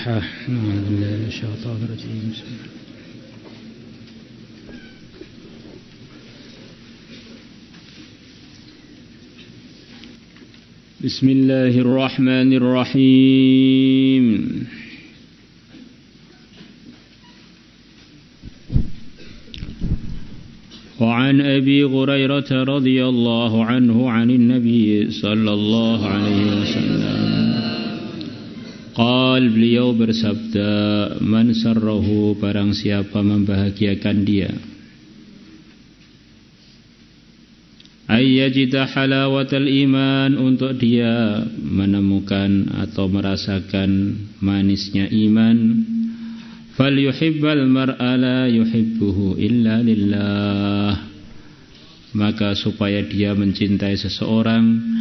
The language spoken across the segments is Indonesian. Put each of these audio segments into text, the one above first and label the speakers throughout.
Speaker 1: الفاتحة. أعوذ بالله من الشيطان الرجيم. بسم الله الرحمن الرحيم. وعن أبي هريرة رضي الله عنه عن النبي صلى الله عليه وسلم قال, beliau bersabda, man sarrahu, barang siapa membahagiakan dia, ayyajida halawatal iman, untuk dia menemukan atau merasakan manisnya iman, falyuhibbal mar'a la yuhibbuhu illa lillah, maka supaya dia mencintai seseorang,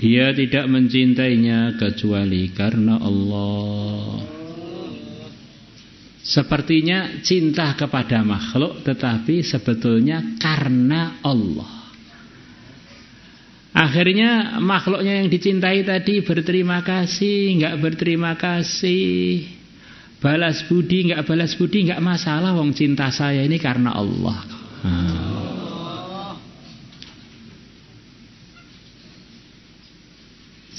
Speaker 1: dia tidak mencintainya kecuali karena Allah. Sepertinya cinta kepada makhluk, tetapi sebetulnya karena Allah. Akhirnya makhluknya yang dicintai tadi berterima kasih, enggak berterima kasih, balas budi, enggak balas budi, enggak masalah, wong cinta saya ini karena Allah.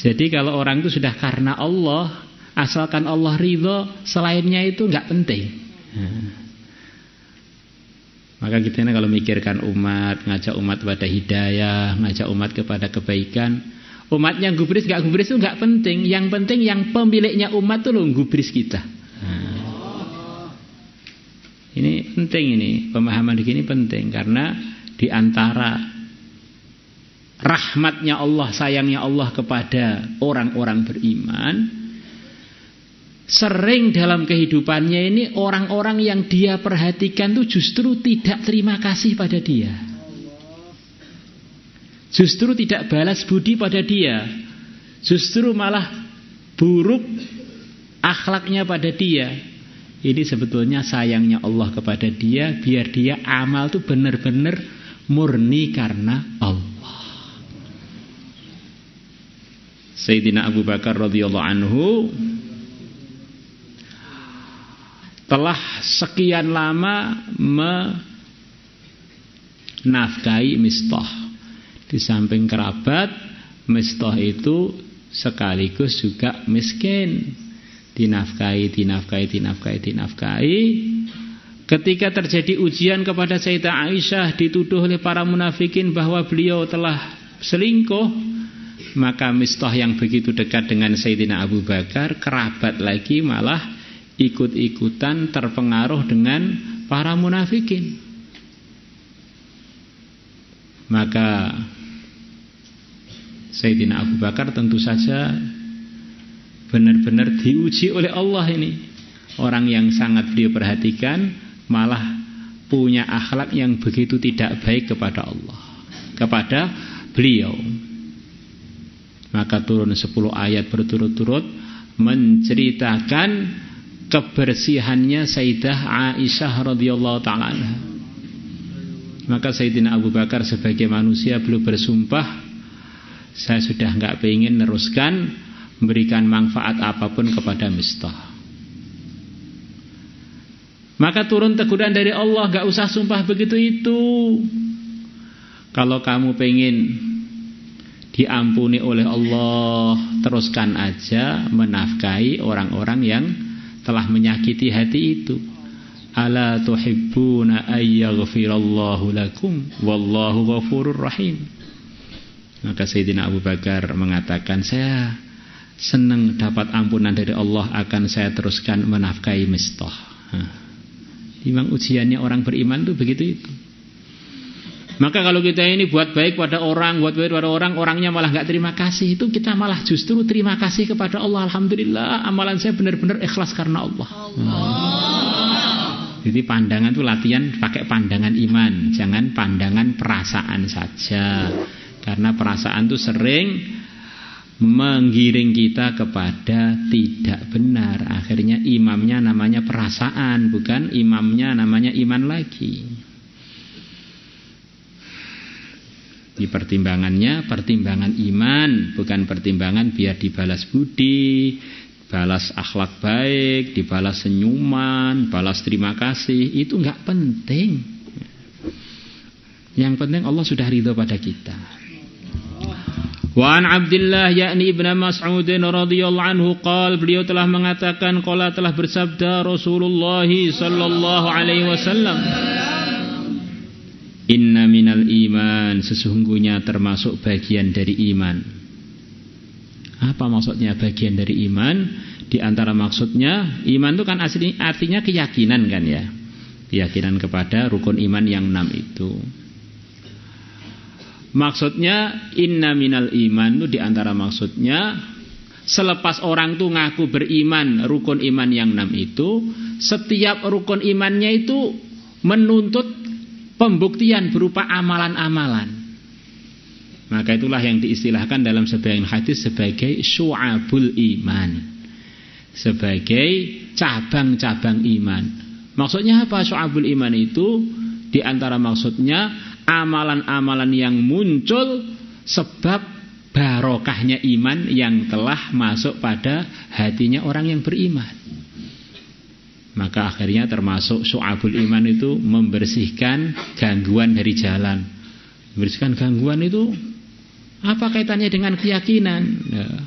Speaker 1: Jadi kalau orang itu sudah karena Allah, asalkan Allah ridho, selainnya itu enggak penting. Maka kita ini kalau mikirkan umat, ngajak umat pada hidayah, ngajak umat kepada kebaikan, umatnya gubris enggak gubris itu enggak penting. Yang penting yang pemiliknya umat itu loh gubris kita. Ini penting, ini pemahaman begini penting, karena di antara rahmatnya Allah, sayangnya Allah kepada orang-orang beriman, sering dalam kehidupannya ini orang-orang yang dia perhatikan itu justru tidak terima kasih pada dia, justru tidak balas budi pada dia, justru malah buruk akhlaknya pada dia. Ini sebetulnya sayangnya Allah kepada dia, biar dia amal itu benar-benar murni karena Allah. Sayyidina Abu Bakar radhiyallahu anhu telah sekian lama menafkahi Mistah. Di samping kerabat, Mistah itu sekaligus juga miskin. Dinafkahi. Ketika terjadi ujian kepada Sayyidah Aisyah, dituduh oleh para munafikin bahwa beliau telah selingkuh, maka Mistah yang begitu dekat dengan Sayyidina Abu Bakar, kerabat lagi, malah ikut-ikutan terpengaruh dengan para munafikin. Maka Sayyidina Abu Bakar tentu saja benar-benar diuji oleh Allah ini. Orang yang sangat beliau perhatikan malah punya akhlak yang begitu tidak baik kepada Allah, kepada beliau. Maka turun 10 ayat berturut-turut menceritakan kebersihannya Sayyidah Aisyah radhiyallahu ta'ala anha. Maka Sayyidina Abu Bakar sebagai manusia beliau bersumpah, saya sudah enggak pengen neruskan memberikan manfaat apapun kepada Mistah. Maka turun teguran dari Allah, enggak usah sumpah begitu itu. Kalau kamu pengen diampuni oleh Allah, teruskan aja menafkahi orang-orang yang telah menyakiti hati itu. Ala tuhibbuna ayyaghfirallahu lakum wallahu ghafurur rahim. Maka Sayyidina Abu Bakar mengatakan, saya senang dapat ampunan dari Allah, akan saya teruskan menafkahi Mistah. Memang ujiannya orang beriman itu begitu itu. Maka kalau kita ini buat baik pada orang, orangnya malah gak terima kasih, itu kita malah justru terima kasih kepada Allah. Alhamdulillah, amalan saya benar-benar ikhlas karena Allah. Jadi pandangan itu latihan pakai pandangan iman, jangan pandangan perasaan saja. Karena perasaan itu sering menggiring kita kepada tidak benar. Akhirnya imamnya namanya perasaan, bukan imamnya namanya iman lagi. Di pertimbangannya pertimbangan iman, bukan pertimbangan biar dibalas budi, balas akhlak baik, dibalas senyuman, balas terima kasih, itu enggak penting. Yang penting Allah sudah ridho pada kita. Wa an Abdullah yakni Ibnu Mas'ud radhiyallahu anhu qala, beliau telah mengatakan, qala telah bersabda Rasulullah sallallahu alaihi wasallam, inna minal iman, sesungguhnya termasuk bagian dari iman. Apa maksudnya bagian dari iman? Di antara maksudnya, iman itu kan artinya keyakinan kan ya. Keyakinan kepada rukun iman yang 6 itu. Maksudnya inna minal iman itu di antara maksudnya, selepas orang tuh ngaku beriman rukun iman yang 6 itu, setiap rukun imannya itu menuntut pembuktian berupa amalan-amalan. Maka itulah yang diistilahkan dalam sebagian hadis sebagai syu'abul iman, sebagai cabang-cabang iman. Maksudnya apa syu'abul iman itu? Di antara maksudnya amalan-amalan yang muncul sebab barokahnya iman yang telah masuk pada hatinya orang yang beriman. Maka akhirnya termasuk syu'abul iman itu membersihkan gangguan dari jalan. Membersihkan gangguan itu apa kaitannya dengan keyakinan? Nah,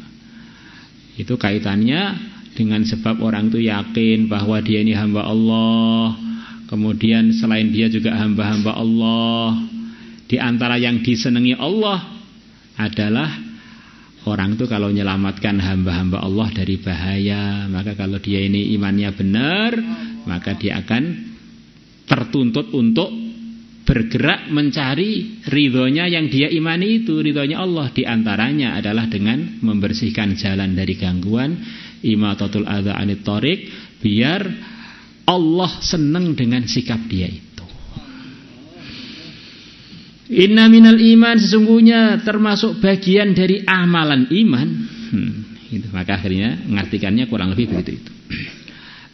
Speaker 1: itu kaitannya dengan sebab orang itu yakin bahwa dia ini hamba Allah. Kemudian selain dia juga hamba-hamba Allah. Di antara yang disenangi Allah adalah orang itu kalau menyelamatkan hamba-hamba Allah dari bahaya. Maka kalau dia ini imannya benar, maka dia akan tertuntut untuk bergerak mencari ridhonya yang dia imani itu, ridhonya Allah. Di antaranya adalah dengan membersihkan jalan dari gangguan, imatatul adza anit thariq, biar Allah senang dengan sikap dia itu. Inna minal iman, sesungguhnya termasuk bagian dari amalan iman. Itu. Maka akhirnya ngartikannya kurang lebih begitu itu.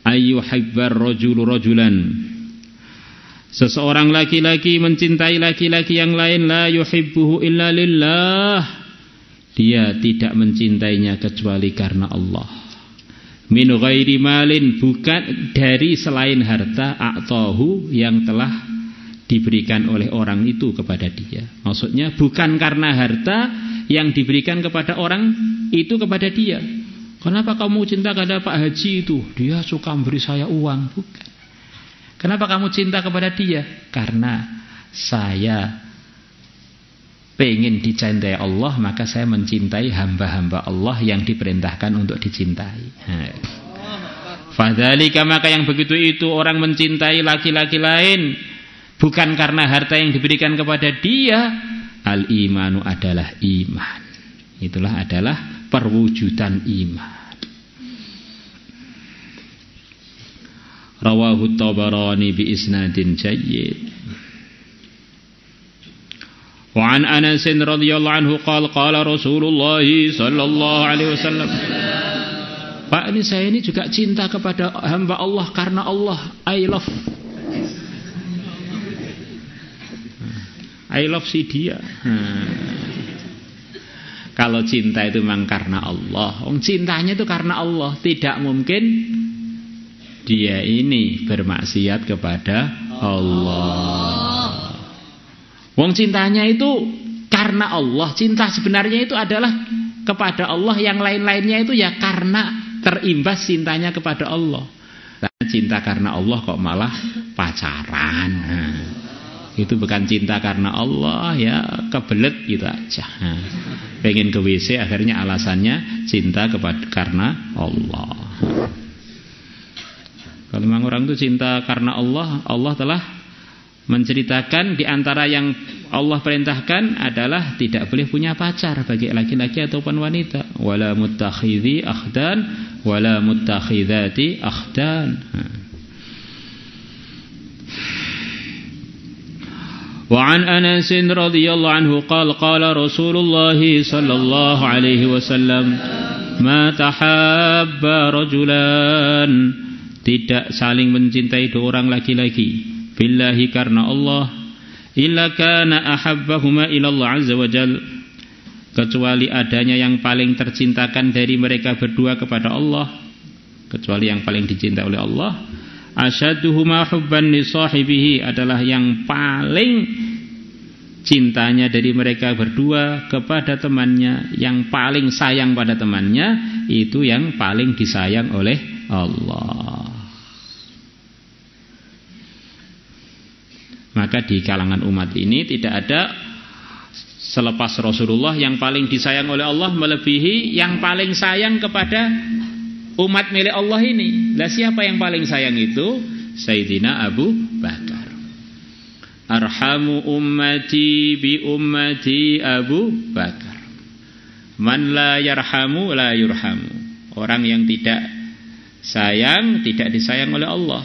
Speaker 1: Ayyuhibbar rajulu rajulan, seseorang laki-laki mencintai laki-laki yang lain, la yuhibbuhu illa lillah, dia tidak mencintainya kecuali karena Allah. Min ghairi malin, bukan dari selain harta, a'tahu, yang telah diberikan oleh orang itu kepada dia. Maksudnya bukan karena harta yang diberikan kepada orang itu kepada dia. Kenapa kamu cinta kepada Pak Haji itu? Dia suka memberi saya uang. Bukan. Kenapa kamu cinta kepada dia? Karena saya pengen dicintai Allah, maka saya mencintai hamba-hamba Allah yang diperintahkan untuk dicintai. Fadzalika, maka yang begitu itu orang mencintai laki-laki lain bukan karena harta yang diberikan kepada dia. Al-imanu adalah iman. Itulah adalah perwujudan iman. Rawahu Tabarani bi isnadin jayyid. Wa an Anas radhiyallahu anhu qala Rasulullah sallallahu alaihi wasallam, Pak, ini saya ini juga cinta kepada hamba Allah karena Allah. I love si dia. Kalau cinta itu memang karena Allah. Cintanya itu karena Allah. Tidak mungkin dia ini bermaksiat kepada Allah. Wong cintanya itu karena Allah. Cinta sebenarnya itu adalah kepada Allah. Yang lain-lainnya itu ya karena terimbas cintanya kepada Allah. Nah, cinta karena Allah kok malah pacaran. Itu bukan cinta karena Allah, ya kebelet gitu aja. Pengen ke WC akhirnya alasannya cinta karena Allah. Kalau memang orang itu cinta karena Allah, Allah telah menceritakan di antara yang Allah perintahkan adalah tidak boleh punya pacar bagi laki-laki ataupun wanita. Wala muttakhidhi akhdan wala muttakhidati akhdan. Wa an Anas radhiyallahu anhu qala Rasulullah sallallahu alaihi wasallam, ma tahabba rajulan, tidak saling mencintai dua orang laki-laki billahi karena Allah, illa kana ahabbahuma ila Allah azza wa jal, kecuali adanya yang paling tercintakan dari mereka berdua kepada Allah, kecuali yang paling dicintai oleh Allah. Asyadduhuma hubban li sahibihi adalah yang paling cintanya dari mereka berdua kepada temannya, yang paling sayang pada temannya itu yang paling disayang oleh Allah. Maka di kalangan umat ini tidak ada selepas Rasulullah yang paling disayang oleh Allah melebihi yang paling sayang kepada umat milik Allah ini. Lah siapa yang paling sayang itu? Sayyidina Abu Bakar. Arhamu ummati bi ummati Abu Bakar. Man la yarhamu la yurhamu. Orang yang tidak sayang tidak disayang oleh Allah.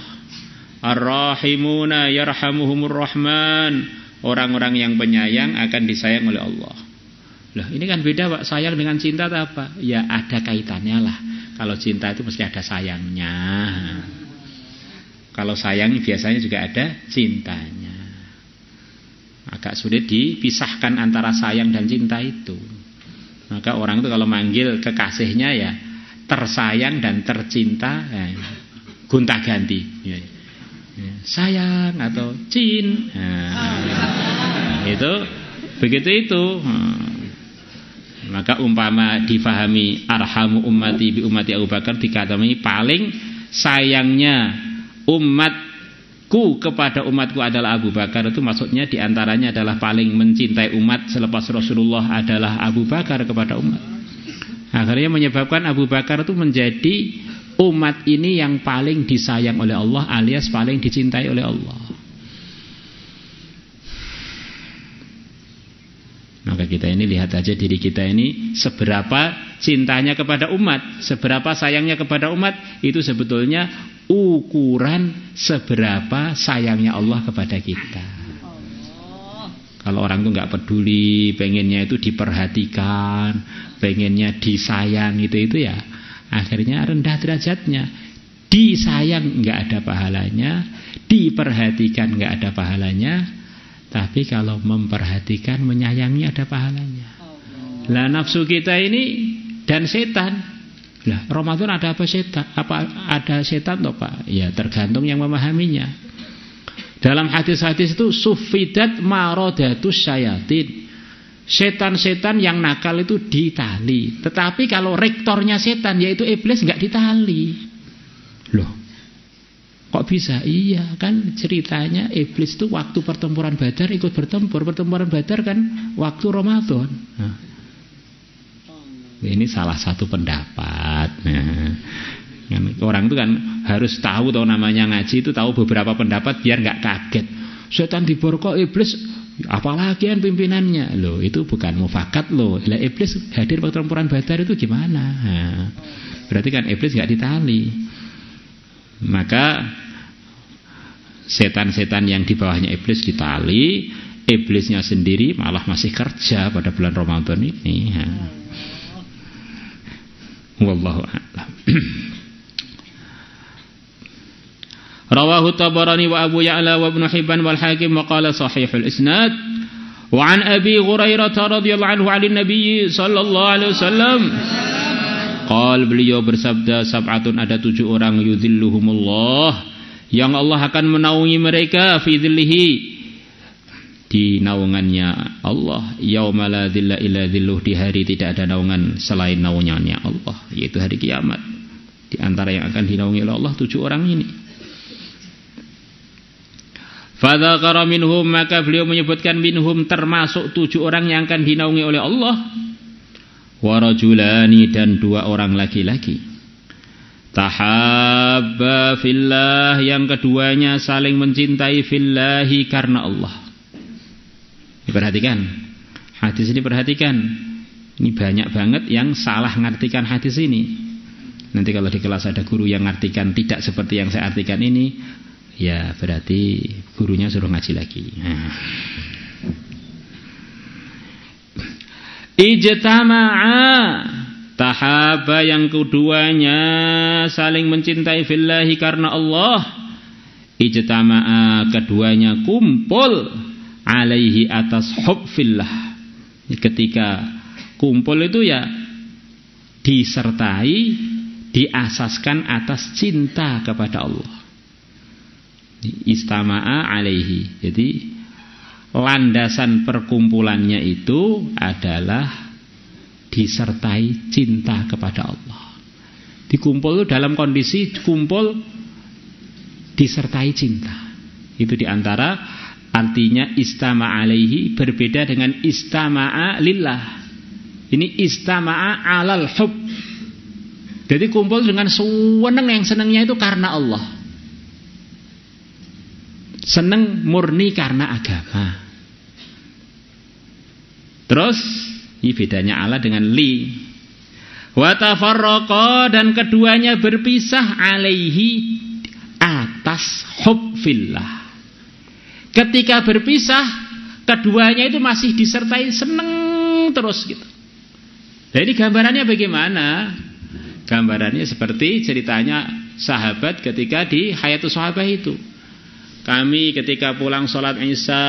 Speaker 1: Ar-rahimuna yarhamuhumur rahman. Orang-orang yang penyayang akan disayang oleh Allah. Lah ini kan beda Pak, sayang dengan cinta atau apa? Ya ada kaitannya lah. Kalau cinta itu mesti ada sayangnya. Kalau sayang biasanya juga ada cintanya. Agak sulit dipisahkan antara sayang dan cinta itu. Maka orang itu kalau manggil kekasihnya ya tersayang dan tercinta gonta-ganti. Sayang atau cin. Itu begitu itu. Maka umpama difahami arhamu ummati bi ummati Abu Bakar dikatakan paling sayangnya umatku kepada umatku adalah Abu Bakar, itu maksudnya diantaranya adalah paling mencintai umat selepas Rasulullah adalah Abu Bakar kepada umat. Akhirnya menyebabkan Abu Bakar itu menjadi umat ini yang paling disayang oleh Allah alias paling dicintai oleh Allah. Maka kita ini lihat aja diri kita ini seberapa cintanya kepada umat, seberapa sayangnya kepada umat, itu sebetulnya ukuran seberapa sayangnya Allah kepada kita. Kalau orang itu nggak peduli, pengennya itu diperhatikan, pengennya disayang itu ya, akhirnya rendah derajatnya. Disayang nggak ada pahalanya, diperhatikan nggak ada pahalanya. Tapi kalau memperhatikan, menyayangi ada pahalanya. Lah nafsu kita ini dan setan. Lah Ramadan ada apa setan? Apa ada setan toh Pak? Ya tergantung yang memahaminya. Dalam hadis-hadis itu sufidat maradatus syayatin. Setan-setan yang nakal itu ditali. Tetapi kalau rektornya setan yaitu iblis nggak ditali. Loh. Kok bisa? Iya kan ceritanya iblis itu waktu pertempuran Badar ikut bertempur. Pertempuran Badar kan waktu Ramadan. Nah, ini salah satu pendapat. Nah, orang itu kan harus tahu namanya ngaji itu tahu beberapa pendapat biar nggak kaget. Setan diborkok iblis, apalagi kan pimpinannya. Loh itu bukan mufakat loh. Lah iblis hadir pertempuran Badar itu gimana? Nah, berarti kan iblis nggak ditali. Maka setan-setan yang di bawahnya iblis ditali, iblisnya sendiri malah masih kerja pada bulan Ramadan ini. Wallahu a'lam. Rawahu Tabarani wa Abu Ya'la wa Ibnu Hibban wal Hakim wa qala sahihul isnad. Wa an Abi Hurairah radhiyallahu anhu 'an Nabi sallallahu alaihi wasallam qal, beliau bersabda, sab'atun ada 7 orang yudhilluhumullah yang Allah akan menaungi mereka fi dhillihi di naungannya Allah, yauma la dhilla illa dhilluh, di hari tidak ada naungan selain naungannya Allah, yaitu hari kiamat. Di antara yang akan dinaungi oleh Allah 7 orang ini. Fadzakara minhum, maka beliau menyebutkan minhum termasuk 7 orang yang akan dinaungi oleh Allah. Warajulani, dan 2 orang laki-laki. Tahabba fillah, yang keduanya saling mencintai fillahi karena Allah. Diperhatikan hadis ini, perhatikan. Ini banyak banget yang salah ngartikan hadis ini. Nanti kalau di kelas ada guru yang ngartikan tidak seperti yang saya artikan ini, ya berarti gurunya suruh ngaji lagi. Ijtama'a, tahaba yang keduanya saling mencintai fillahi karena Allah. Ijtama'a, keduanya kumpul alaihi atas hub fillah. Ketika kumpul itu ya disertai, diasaskan atas cinta kepada Allah. Istama'a alaihi. Jadi landasan perkumpulannya itu adalah disertai cinta kepada Allah. Dikumpul dalam kondisi kumpul disertai cinta. Itu diantara artinya istama'a alaihi, berbeda dengan istama'a lillah. Ini istama'a alal hub. Jadi kumpul dengan seneng, yang senengnya itu karena Allah. Seneng murni karena agama. Terus ini bedanya Allah dengan li. Wa tafarraqa, dan keduanya berpisah alaihi, atas hub fillah. Ketika berpisah, keduanya itu masih disertai seneng terus gitu. Jadi gambarannya bagaimana? Gambarannya seperti ceritanya sahabat ketika di Hayatus Sahabah itu. Kami ketika pulang sholat Isya,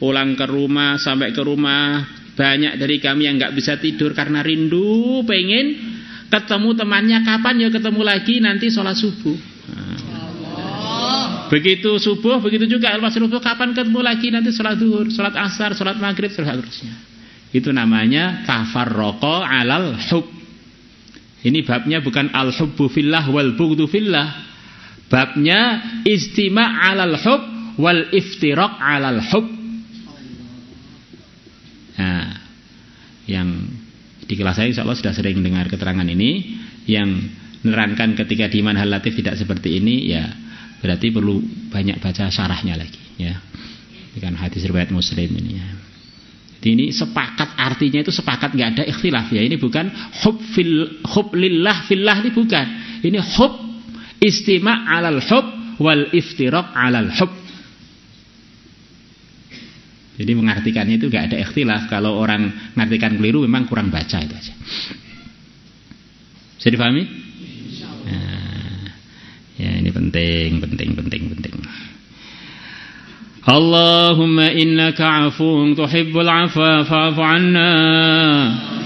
Speaker 1: pulang ke rumah, sampai ke rumah, banyak dari kami yang gak bisa tidur karena rindu, pengen ketemu temannya. Kapan ya ketemu lagi? Nanti sholat subuh. Begitu subuh, begitu juga lepas subuh, kapan ketemu lagi? Nanti sholat zuhur, sholat asar, sholat maghrib, seterusnya. Itu namanya tafarraqa alal hub. Ini babnya bukan al-hubbu fillah wal bughdu fillah. Babnya istima' alal hub wal iftiraq alal hub. Nah, yang di kelas saya insyaallah sudah sering dengar keterangan ini. Yang menerangkan ketika di manhaj latif tidak seperti ini, ya berarti perlu banyak baca syarahnya lagi, ya. Ini kan hadis riwayat Muslim ini, ya. Ini sepakat, artinya itu sepakat, nggak ada ikhtilaf, ya. Ini bukan hub lillah fillah, ini bukan. Ini hub istima' alal hub wal iftiraq alal hub. Jadi mengartikannya itu nggak ada ikhtilaf. Kalau orang mengartikan keliru memang kurang baca, itu aja. Bisa dipahami? Nah, ya ini penting. Allahumma innaka afuwun tuhibbul afwa fa'fu 'anna.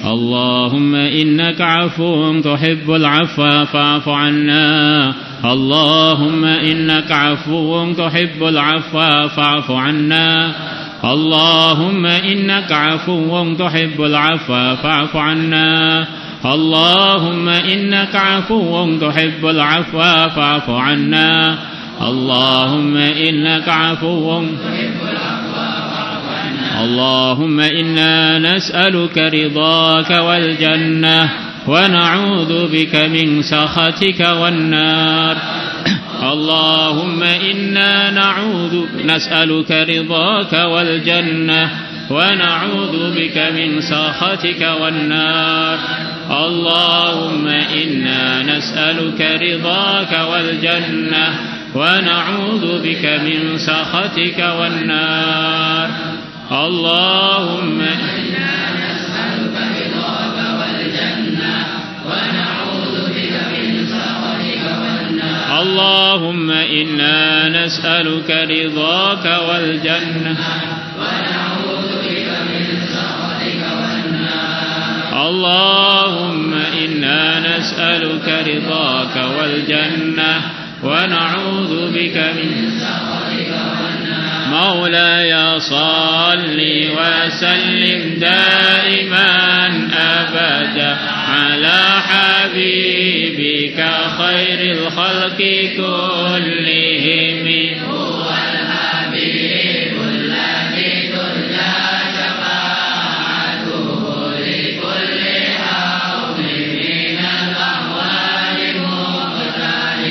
Speaker 1: Allahumma innaka afuwun tuhibbul afwa fa'fu 'anna. Allahumma innaka afuwun tuhibbul afwa fa'fu 'anna. Allahumma innaka afuwun tuhibbul afwa fa'fu 'anna. Allahumma innaka afuwun tuhibbul afwa fa'fu 'anna. Allahumma innaka afuwun tuhibbul afwa fa'fu 'anna. Allahumma inna nas'aluka ridhaka wal jannah wa na'udzu bika min sakhatika wan nar. Allahumma inna nas'aluka ridhaka wal jannah wa na'udzu bika min sakhatika wan nar. Allahumma inna nas'aluka ridhaka wal jannah wa na'udzu bika min sakhatika wan nar. Allahumma inna nas'aluka ridhaka wal jannah wa na'udzu bika min sakhatika wan nar. Allahumma inna nas'aluka ridhaka wal jannah wa na'udzu bika min sakhatika wan nar. Allahumma inna nas'aluka ridhaka wal jannah ونعوذ بك من سخطك والنار. مولاي صل وسلم دائما أبدا على حبيبك خير الخلق كلهم. هو الحبيب الذي ترجى شفاعته لكل حول من الأهوال مقترب.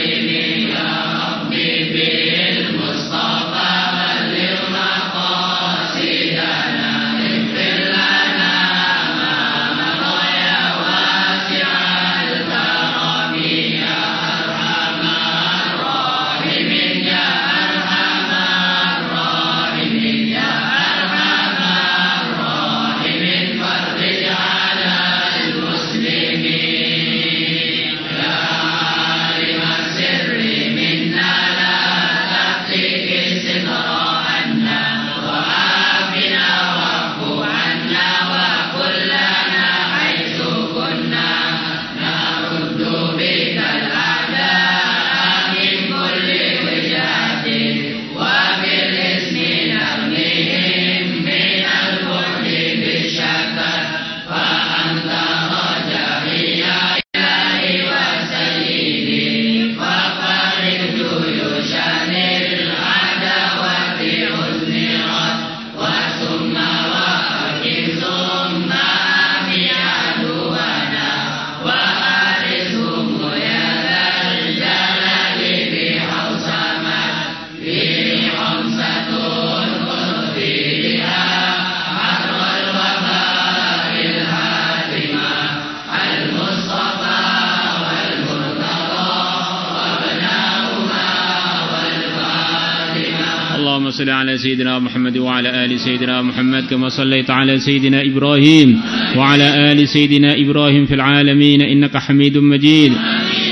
Speaker 1: صل على سيدنا محمد وعلى آل سيدنا محمد كما صليت على سيدنا إبراهيم وعلى آل سيدنا إبراهيم في العالمين إنك حميد مجيد.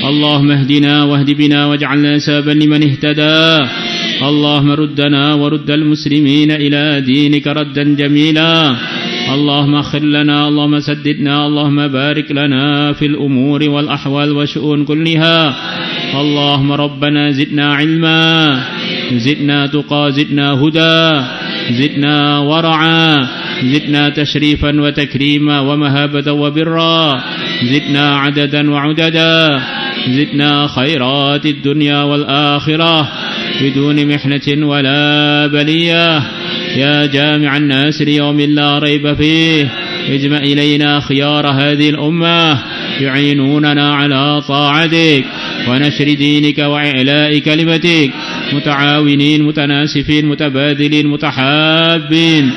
Speaker 1: اللهم اهدنا واهد بنا واجعلنا سببا لمن اهتدى. اللهم ردنا ورد المسلمين إلى دينك ردا جميلا. اللهم اغفر لنا، اللهم سددنا، اللهم بارك لنا في الأمور والأحوال والشؤون كلها. اللهم ربنا زدنا علما، زدنا تقى، زدنا هدى، زدنا ورعا، زدنا تشريفا وتكريما ومهابة وبرا، زدنا عددا وعددا، زدنا خيرات الدنيا والآخرة بدون محنة ولا بلية. يا جامع الناس ليوم لا ريب فيه اجمع إلينا خيار هذه الأمة يعينوننا على طاعتك ونشر دينك وإعلاء كلمتك، متعاونين متناسفين متبادلين متحابين.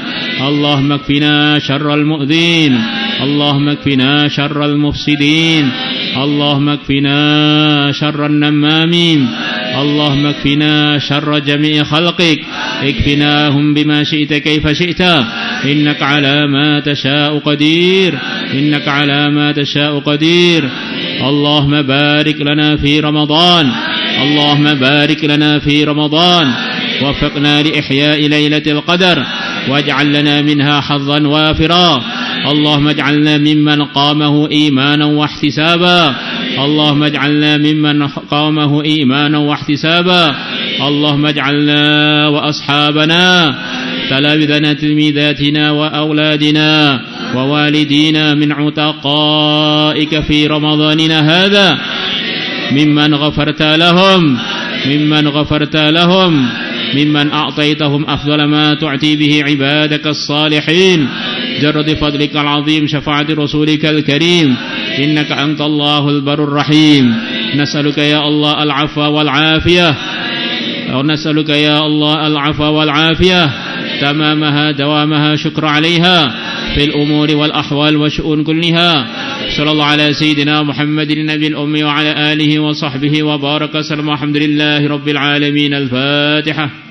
Speaker 1: اللهم اكفنا شر المؤذين، اللهم اكفنا شر المفسدين، اللهم اكفنا شر النمامين، اللهم اكفنا شر جميع خلقك، اكفناهم بما شئت كيف شئت، إنك على ما تشاء قدير، إنك على ما تشاء قدير. اللهم بارك لنا في رمضان، اللهم بارك لنا في رمضان، وفقنا لإحياء ليلة القدر واجعل لنا منها حظا وافرا. اللهم اجعلنا ممن قامه إيمانا واحتسابا، اللهم اجعلنا ممن قامه إيمانا واحتسابا. اللهم اجعلنا وأصحابنا تلامذنا تلميذاتنا وأولادنا ووالدينا من عتقائك في رمضاننا هذا ممن غفرت لهم، ممن غفرت لهم، ممن أعطيتهم أفضل ما تعطي به عبادك الصالحين، جرد فضلك العظيم، شفاعة رسولك الكريم، إنك أنت الله البر الرحيم. نسألك يا الله العفو والعافية، ونسألك يا الله العفو والعافية تمامها دوامها، شكر عليها في الأمور والأحوال والشؤون كلها. صلى الله على سيدنا محمد النبي الأمي وعلى آله وصحبه وبارك وسلم. الحمد لله رب العالمين. الفاتحة.